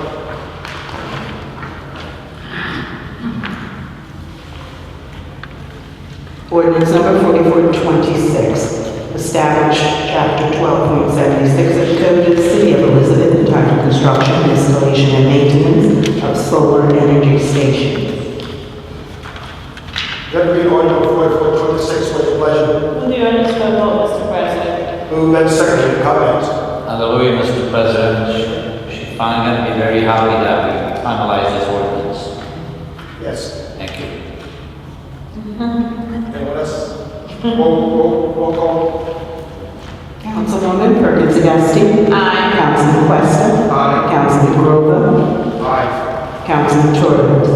Ordinance number 4426, establish chapter 12.76 of the Code of the City of Elizabeth entitled Construction, Installation, and Maintenance of Solar Energy Stations. You got to read order number 4426. What's your pleasure? Move the ordinance for a vote, Mr. President. Moved and seconded. Any comments? Hallelujah, Mr. President. She's finally going to be very happy that we finalized this ordinance. Yes. Thank you. Anyone else? Roll call. Councilwoman Perkins Dusting. Aye. Councilman Questa. Aye. Councilman Grover. Aye. Councilman Torres.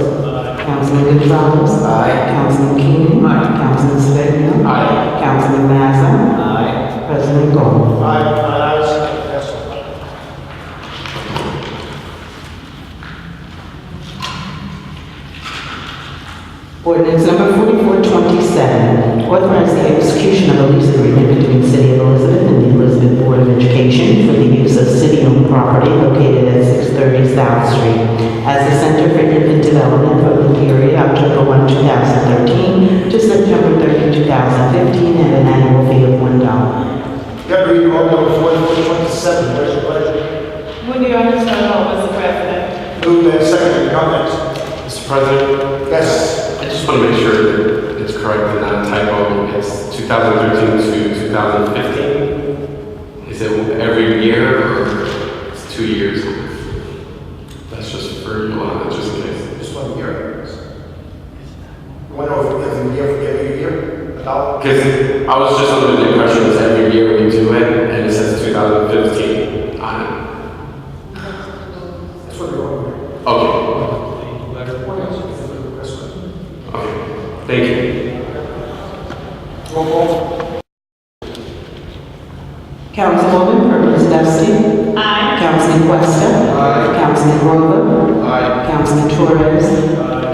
Councilman Gonzalez. Aye. Councilman Keenan. Councilman Sedan. Aye. Councilman Mazza. Aye. President Goldman. Aye. Nine ayes. Motion passes so far. Ordinance number 4427, authorize the execution of a lease agreement between the City of Elizabeth and the Elizabeth Board of Education for the use of city-owned property located at 630 South Street as the Center for Infant Development for the period October 1, 2013 to September 30, 2015 at an annual fee of $1. You got to read order number 4427. What's your pleasure? Move the ordinance for a vote, Mr. President. Moved and seconded. Any comments? Mr. President, Yes. I just want to make sure that it's correct and not a typo. It's 2013 to 2015. Is it every year or it's 2 years? That's just for you, just in case. Just 1 year. You want to know if every year? $1? Because I was just under the impression it's every year we do it, and it says 2015 on it. That's what you're on. Okay. Thank you. Roll call. Councilwoman Perkins Dusting. Aye. Councilman Questa. Aye. Councilman Grover. Aye. Councilman Torres.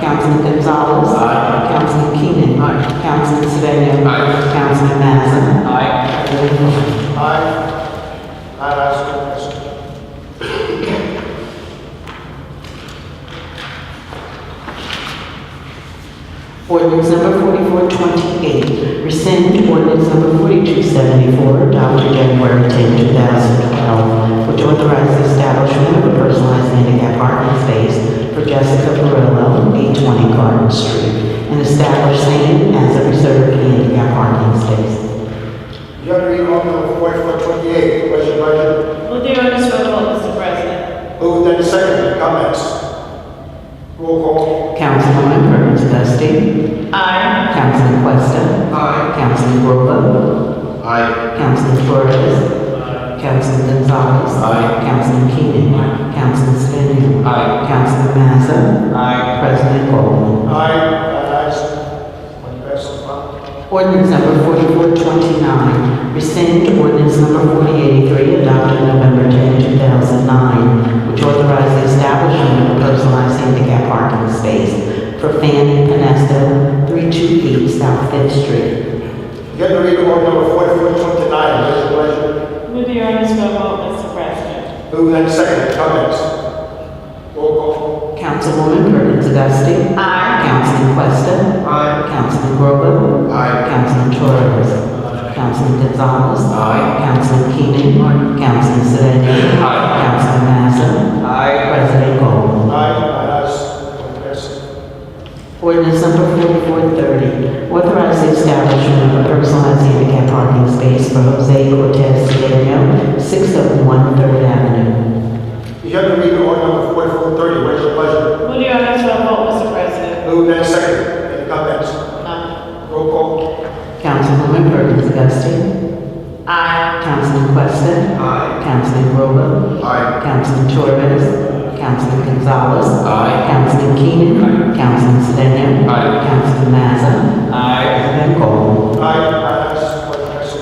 Councilman Gonzalez. Aye. Councilman Keenan. Aye. Councilman Sedan. Aye. Councilman Mazza. Aye. President Goldman. Aye. Nine ayes. Motion passes. Ordinance number 4428, rescind ordinance number 4274, adopted January 10, 2012, which authorizes the establishment of a personalized handicap parking space for Jessica Barillo, 820 Garden Street, and establish same as a reserved handicap parking space. You have to read order number 4428. What's your pleasure? Move the ordinance for a vote, Mr. President. Moved and seconded. Comments? Roll call. Councilwoman Perkins Dusting. Aye. Councilman Questa. Aye. Councilman Grover. Aye. Councilman Torres. Councilman Gonzalez. Aye. Councilman Keenan. Councilman Sedan. Aye. Councilman Mazza. Aye. President Goldman. Aye. Ordinance number 4429, rescind ordinance number 4083, adopted November 10, 2009, which authorized the establishment of a personalized handicap parking space for Fanny Panesto, 328 South 5th Street. You have to read order number 4429. What is your pleasure? Move the ordinance for a vote, Mr. President. Move and second. Comments? Roll call. Councilwoman Perkins Dusting. Aye. Councilman Questa. Aye. Councilman Grover. Aye. Councilman Torres. Councilman Gonzalez. Aye. Councilman Keenan. Councilman Sedan. Aye. Councilman Mazza. Aye. President Cole. Aye. Ayes. Motion passes. Ordinance number 4430, authorize the establishment of a personalized handicap parking space for Jose Cortez Cedeño, 601 3rd Avenue. You have to read order number 4430. What is your pleasure? Move the ordinance for a vote, Mr. President. Move and second. Any comments? None. Roll call. Councilwoman Perkins Dusting. Aye. Councilman Questa. Aye. Councilman Grover. Aye. Councilman Torres. Councilman Gonzalez. Aye. Councilman Keenan. Councilman Sedan. Aye. Councilman Mazza. Aye. President Cole. Aye. Ayes. Motion passes.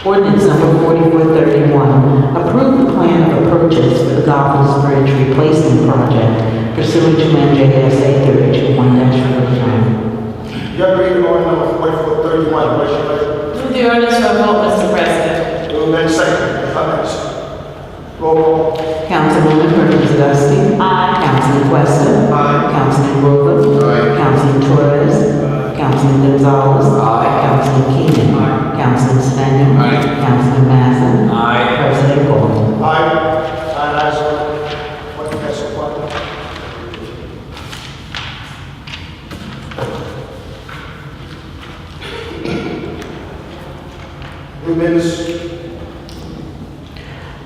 Ordinance number 4431, approve the plan of a purchase for the Goethals Bridge replacement project pursuant to NJSA 32-1-49. You have to read order number 4431. What is your pleasure? Move the ordinance for a vote, Mr. President. Move and second. Any comments? Roll call. Councilwoman Perkins Dusting. Aye. Councilman Questa. Aye. Councilman Grover. Aye. Councilman Torres. Councilman Gonzalez. Aye. Councilman Keenan. Councilman Sedan. Aye. Councilman Mazza. Aye. President Cole. Aye. Ayes. Motion passes. New business.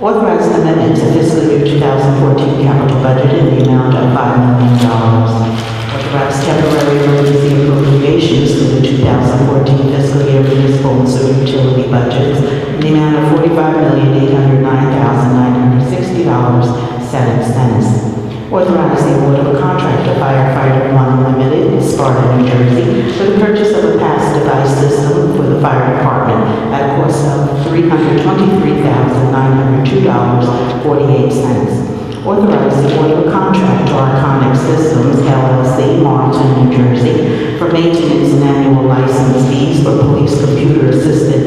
Authorize amendment to fiscal year 2014 capital budget in the amount of $5 million. Authorize temporary emergency appropriations to the 2014 fiscal year municipal and sewer utility budgets in the amount of $45,809,960.07. Authorize the award of a contract to Firefighter One Limited, Sparta, New Jersey, for the purchase of a pass device system for the fire department at a cost of $323,902.48. Authorize the award of a contract to Arconic Systems, LLC, Marlton, New Jersey, for maintenance and annual license fees for police computer-assisted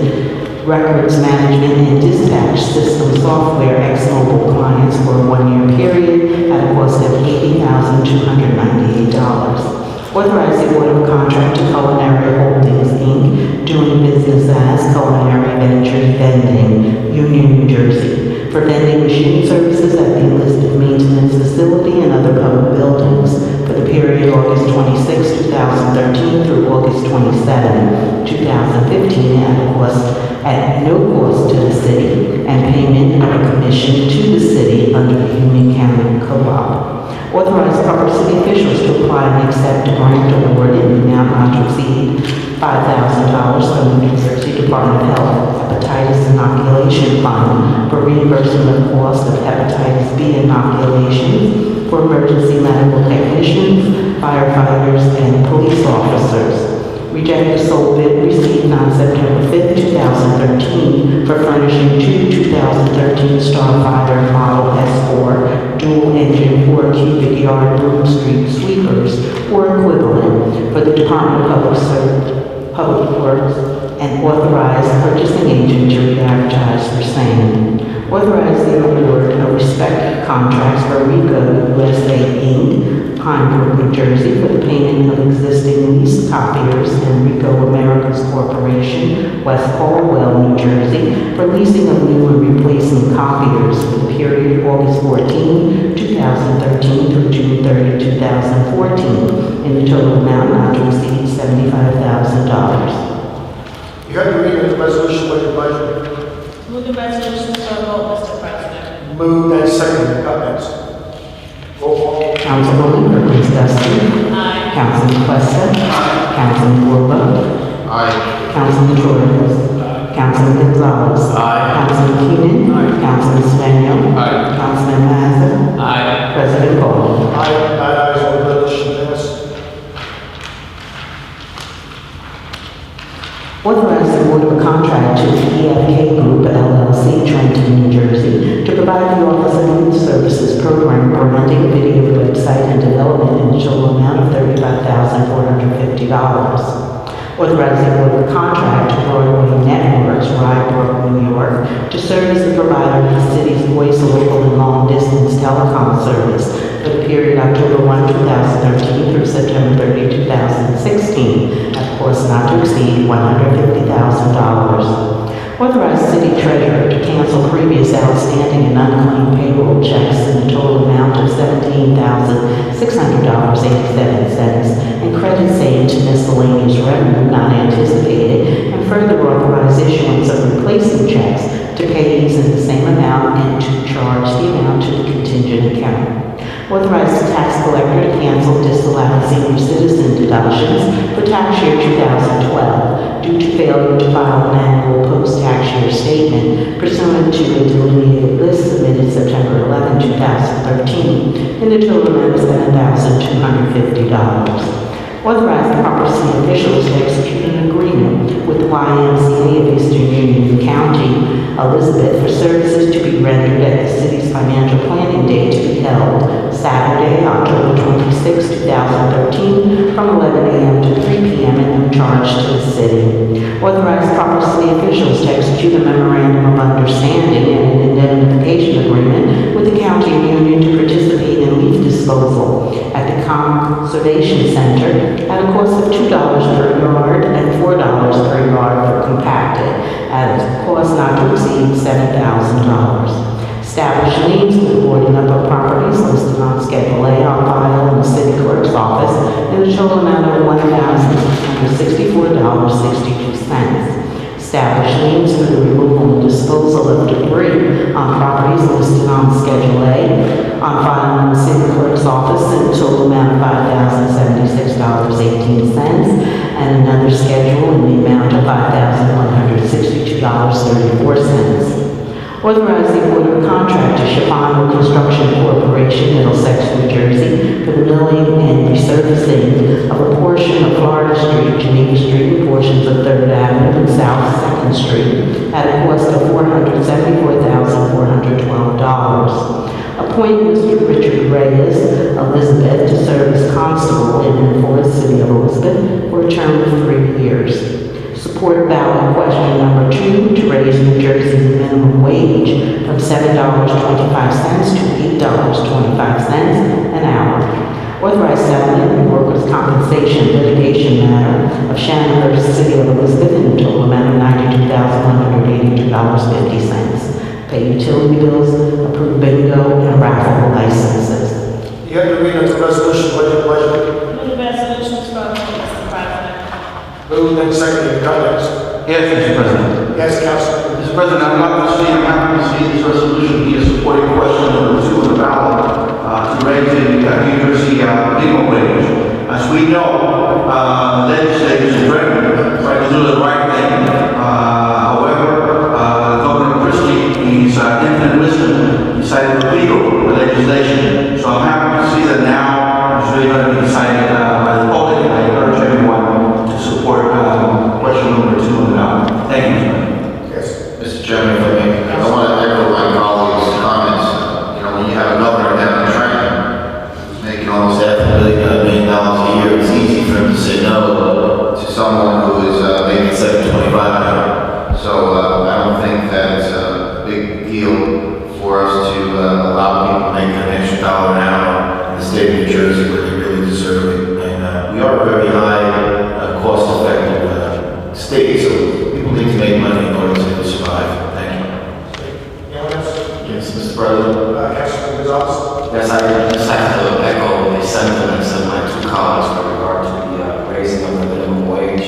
records management and dispatch system software ex-mobile clients for a one-year period at a cost of $80,298. Authorize the award of a contract to Culinary Holdings, Inc., doing business as Culinary Ventures Vending, Union, New Jersey, for vending machine services at the enlisted maintenance facility and other public buildings for the period August 26, 2013 through August 27, 2015 at no cost to the city and payment of a commission to the city under the Union County Co-op. Authorize proper city officials to apply and accept a grant award in the amount not to exceed $5,000 from the New Jersey Department of Health Hepatitis Inoculation Fund for reimbursement of cost of hepatitis B inoculations for emergency medical technicians, firefighters, and police officers. Reject the sole bid received on September 5, 2013 for furnishing two 2013 Starfighter Model S4 dual-engine 4 cubic yard Broom Street sweepers or equivalent for the Department of Public Works and authorize purchasing agent to re-advertise for same. Authorize the award of respective contracts for Rico USA Inc., Pinebrook, New Jersey, for the payment of existing lease copiers and Rico Americas Corporation, West Caldwell, New Jersey, for leasing of new and replacement copiers for the period August 14, 2013 through June 30, 2014, in the total amount not to exceed $75,000. You have to read the resolution with your pleasure. Move the resolution for a vote, Mr. President. Move and second. Comments? Roll call. Councilwoman Perkins Dusting. Aye. Councilman Questa. Councilman Grover. Aye. Councilman Torres. Councilman Gonzalez. Councilman Keenan. Councilman Sedan. Councilman Mazza. Aye. President Cole. Aye. Ayes. Resolution passed. Authorize the award of a contract to EFK Group LLC, Trenton, New Jersey, to provide the Office of Youth Services Program branding, video, website, and development in the total amount of $35,450. Authorize the award of a contract to Broadway Networks, Rybrook, New York, to serve as the provider of the city's voice, local, and long-distance telecom service for the period October 1, 2013 through September 30, 2016, at a cost not to exceed $150,000. Authorize city treasurer to cancel previous outstanding and unclaimed payroll checks in the total amount of $17,600.87 and credit same to miscellaneous revenue not anticipated, and further authorize issuance of replacement checks to payees in the same amount and to charge the amount to the contingent account. Authorize the tax collector to cancel disallowed senior citizen deductions for tax year 2012 due to failure to file an annual post-tax year statement pursuant to a delineated list submitted September 11, 2013 in the total amount of $7,250. Authorize the proper city officials to execute an agreement with the YMCA of Eastern Union County, Elizabeth, for services to be rendered at the city's financial planning day to be held Saturday, October 26, 2013, from 11 a.m. to 3 p.m. at no charge to the city. Authorize proper city officials to execute a memorandum of understanding and an indemnification agreement with the County of Union to participate in leaf disposal at the Conservation Center at a cost of $2 per yard and $4 per yard for compacted, at a cost not to exceed $7,000. Establish liens for the boarding up of properties listed on Schedule A on file in the city clerk's office in the total amount of $1,664.62. Establish liens for the removal and disposal of debris on properties listed on Schedule A on file in the city clerk's office in the total amount of $5,076.18, and another schedule in the amount of $5,162.34. Authorize the award of a contract to Shafano Construction Corporation, Middlesex, New Jersey, for the milling and resurfacing of a portion of Florida Street, Geneva Street, and portions of 3rd Avenue and South 2nd Street at a cost of $474,412. Appoint Mr. Richard Reyes, Elizabeth, to serve as constable in and for the city of Elizabeth for a term of 3 years. Support ballot question number 2 to raise New Jersey's minimum wage from $7.25 to $8.25 an hour. Authorize settlement in workers' compensation litigation matter of Shannon versus City of Elizabeth in the total amount of $92,182.50. Pay utility bills, approve bingo and raffle licenses. You have to read the resolution, what your pleasure. Move the resolution for a vote, Mr. President. Moved and seconded, comments? Yes, Mr. President. Yes, Councilman. Mr. President, I'm happy to see this resolution here supporting question number 2 on the ballot to raise the New Jersey minimum wage. As we know, legislators are trying to do the right thing. However, Governor Christie, his infinite wisdom, decided to repeal the legislation. So I'm happy to see that now it's really going to be decided by the public, and I urge everyone to support question number 2 on the ballot. Thank you, Mr. President. Yes. Mr. Chairman, if I may, I want to echo my colleagues' comments. You know, when you have a governor down in Trenton who's making almost $500 million a year, it's easy for him to say no to someone who is making $725 an hour. So I don't think that it's a big deal for us to allow people to make an extra $1 an hour in the state of New Jersey where they really deserve it. And we are a very high, cost-effective state, so people need to make money in order to survive. Thank you. Anyone else? Yes, Mr. President. Councilman Gonzalez? Yes, I just have to echo the sentiments of my 2 colleagues with regard to the raising of the minimum wage.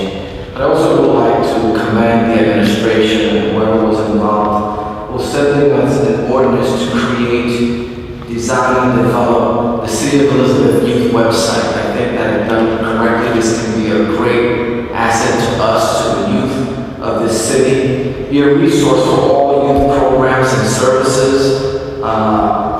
But I also would like to commend the administration and whoever was involved for sending us an ordinance to create, design, and develop the City of Elizabeth Youth website. I think that if done correctly, this can be a great asset to us, to the youth of this city, be a resource for all youth programs and services,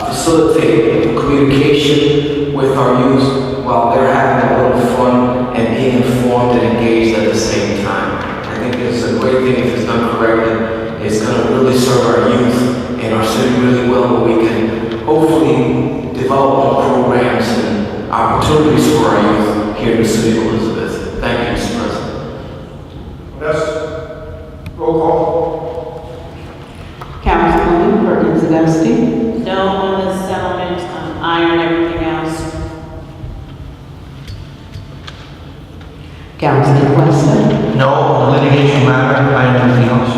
facilitate communication with our youth while they're having a little fun and being informed and engaged at the same time. I think it's building, if it's done correctly, is going to really serve our youth and our city really well, where we can hopefully develop more programs and opportunities for our youth here in the city of Elizabeth. Thank you, Mr. President. Next, roll call. Councilwoman Perkins Dusty. No on the settlement, iron, everything else. Councilman Questa. No, on the litigation matter, I have nothing else.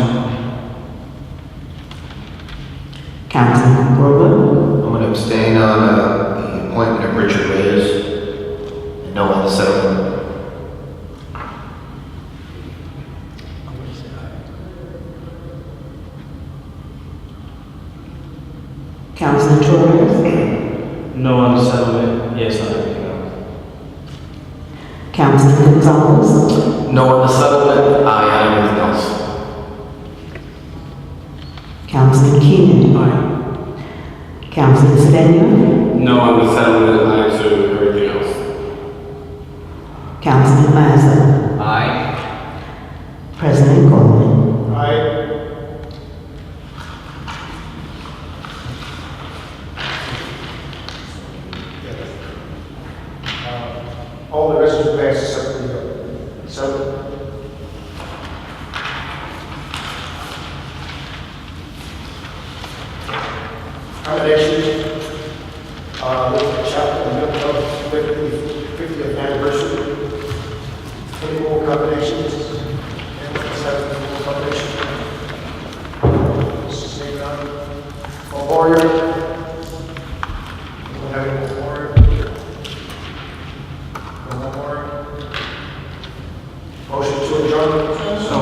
Councilman Rowland. I'm going to abstain on the appointment of Richard Reyes, and no on the settlement. Councilman Torres. No on the settlement, yes on everything else. Councilman Gonzalez. No on the settlement, aye on everything else. Councilman Keenan. Aye. Councilman Sedan. No on the settlement, aye to everything else. Councilman Mazza. Aye. President Coleman. Aye. All the resolutions passed except for the settlement. Accommodations, with the chapter of 50th anniversary. Any more accommodations? And let's have any more accommodations. This is name on memorial. We'll have a memorial. No memorial. Motion to adjourn. So